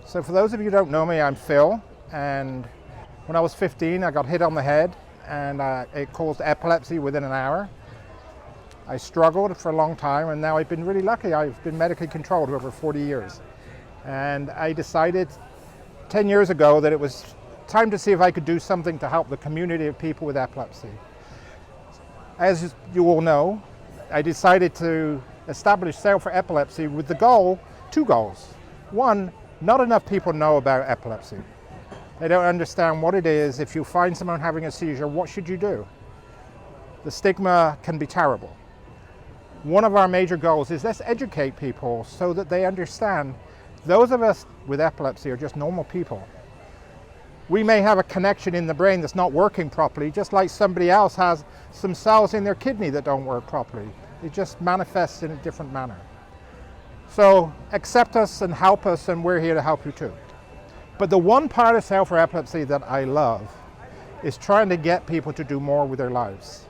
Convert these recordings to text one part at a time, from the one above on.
So for those of you who don't know me, I'm Phil, and when I was 15 I got hit on the head and it caused epilepsy within an hour. I struggled for a long time, and now I've been really lucky. I've been medically controlled for over 40 years. And I decided 10 years ago that it was time to see if I could do something to help the community of people with epilepsy. As you all know, I decided to establish Sail for Epilepsy with the goal, two goals. One, not enough people know about epilepsy. They don't understand what it is. If you find someone having a seizure, what should you do? The stigma can be terrible. One of our major goals is let's educate people so that they understand those of us with epilepsy are just normal people. We may have a connection in the brain that's not working properly, just like somebody else has some cells in their kidney that don't work properly. It just manifests in a different manner. So accept us and help us, and we're here to help you too. But the one part of Sail for Epilepsy that I love is trying to get people to do more with their lives.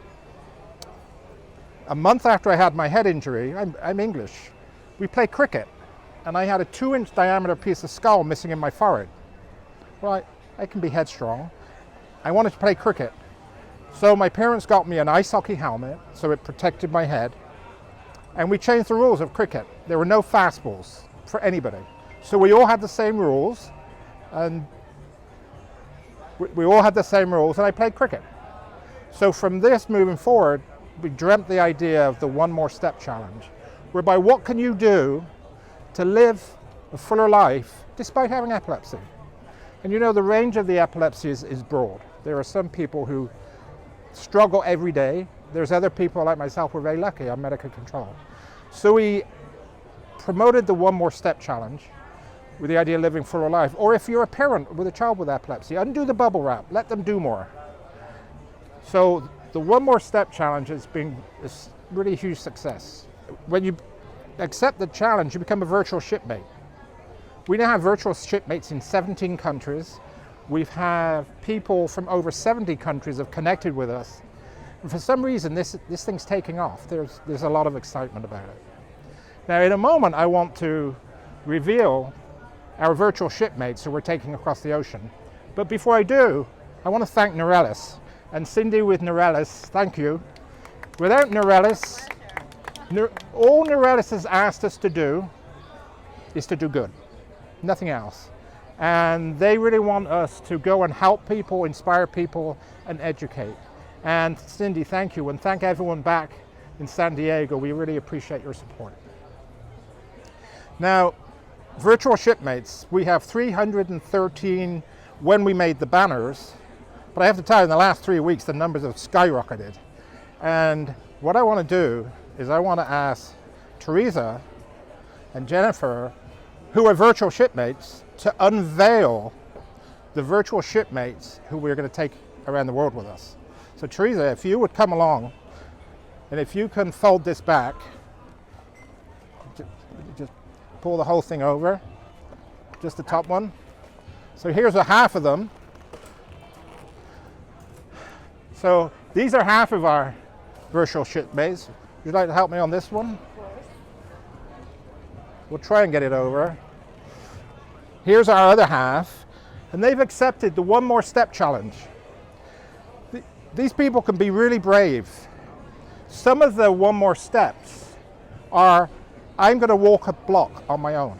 A month after I had my head injury, I'm English, we play cricket, and I had a 2-inch diameter piece of skull missing in my forehead. Well, I can be headstrong. I wanted to play cricket. So my parents got me an ice hockey helmet, so it protected my head. And we changed the rules of cricket. There were no fastballs for anybody. So we all had the same rules, and we all had the same rules, and I played cricket. So from this moving forward, we dreamt the idea of the One More Step Challenge, whereby what can you do to live a fuller life despite having epilepsy? And you know, the range of the epilepsy is broad. There are some people who struggle every day. There's other people like myself who are very lucky, I'm medically controlled. So we promoted the One More Step Challenge with the idea of living fuller life. Or if you're a parent with a child with epilepsy, undo the bubble wrap, let them do more. So the One More Step Challenge has been a really huge success. When you accept the challenge, you become a virtual shipmate. We now have virtual shipmates in 17 countries. We have people from over 70 countries have connected with us. And for some reason, this thing's taking off. There's a lot of excitement about it. Now, in a moment, I want to reveal our virtual shipmates who we're taking across the ocean. But before I do, I want to thank Norellis. And Cindy with Norellis, thank you. Without Norellis, all Norellis has asked us to do is to do good, nothing else. And they really want us to go and help people, inspire people, and educate. And Cindy, thank you, and thank everyone back in San Diego. We really appreciate your support. Now, Virtual Shipmates, we have 313 when we made the banners, but I have to tell you, in the last 3 weeks, the numbers have skyrocketed. And what I want to do is I want to ask Teresa and Jennifer, who are virtual shipmates, to unveil the virtual shipmates who we're going to take around the world with us. So Teresa, if you would come along, and if you can fold this back, just pull the whole thing over, just the top one. So here's a half of them. So these are half of our virtual shipmates. Would you like to help me on this one? We'll try and get it over. Here's our other half, and they've accepted the One More Step Challenge. These people can be really brave. Some of the One More Steps are, I'm going to walk a block on my own.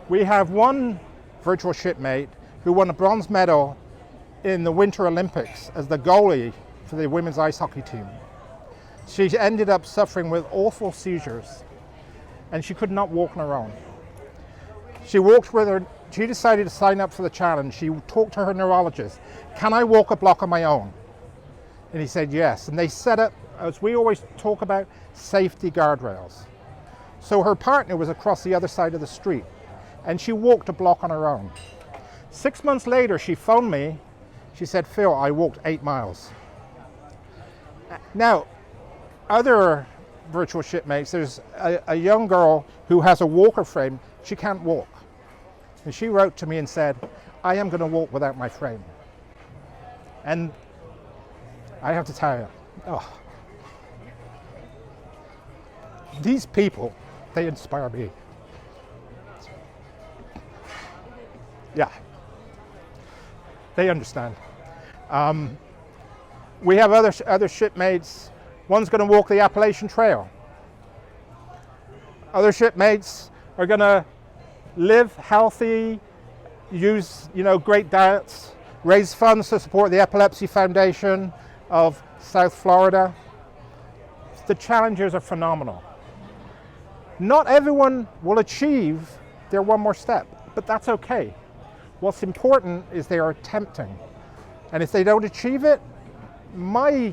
We have one virtual shipmate who won a bronze medal in the Winter Olympics as the goalie for the women's ice hockey team. She ended up suffering with awful seizures, and she could not walk on her own. She decided to sign up for the challenge. She talked to her neurologist, can I walk a block on my own? And he said yes. And they set up, as we always talk about, safety guardrails. So her partner was across the other side of the street, and she walked a block on her own. 6 months later, she phoned me. She said, Phil, I walked 8 miles. Now, other virtual shipmates, there's a young girl who has a walker frame. She can't walk. And she wrote to me and said, I am going to walk without my frame. And I have to tell you, these people, they inspire me. Yeah, they understand. We have other shipmates. One's going to walk the Appalachian Trail. Other shipmates are going to live healthy, use great diets, raise funds to support the Epilepsy Foundation of South Florida. The challenges are phenomenal. Not everyone will achieve their one more step, but that's okay. What's important is they are attempting. And if they don't achieve it, my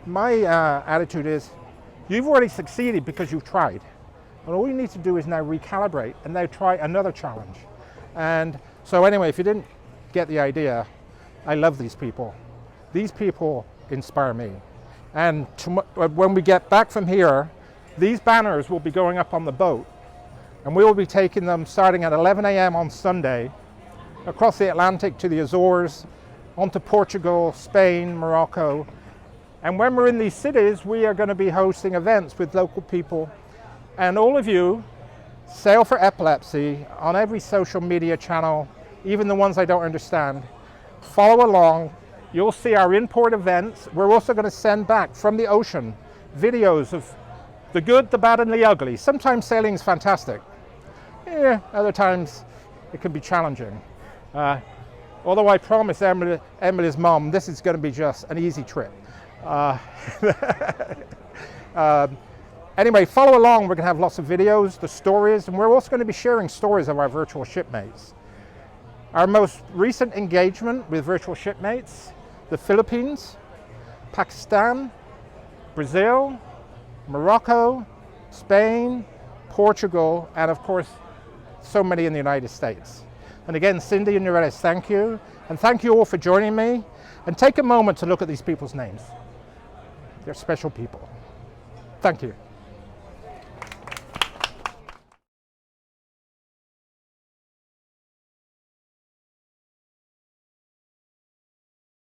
attitude is, you've already succeeded because you've tried. And all you need to do is now recalibrate and now try another challenge. And so anyway, if you didn't get the idea, I love these people. These people inspire me. And when we get back from here, these banners will be going up on the boat, and we will be taking them starting at 11 a.m. on Sunday across the Atlantic to the Azores, onto Portugal, Spain, Morocco. And when we're in these cities, we are going to be hosting events with local people. And all of you, Sail for Epilepsy on every social media channel, even the ones I don't understand, follow along. You'll see our in-port events. We're also going to send back from the ocean videos of the good, the bad, and the ugly. Sometimes sailing is fantastic. Other times it can be challenging. Although I promised Emily's mom this is going to be just an easy trip. Anyway, follow along. We're going to have lots of videos, the stories, and we're also going to be sharing stories of our virtual shipmates. Our most recent engagement with virtual shipmates, the Philippines, Pakistan, Brazil, Morocco, Spain, Portugal, and of course, so many in the United States. And again, Cindy and Teresa, thank you. And thank you all for joining me. And take a moment to look at these people's names. They're special people. Thank you.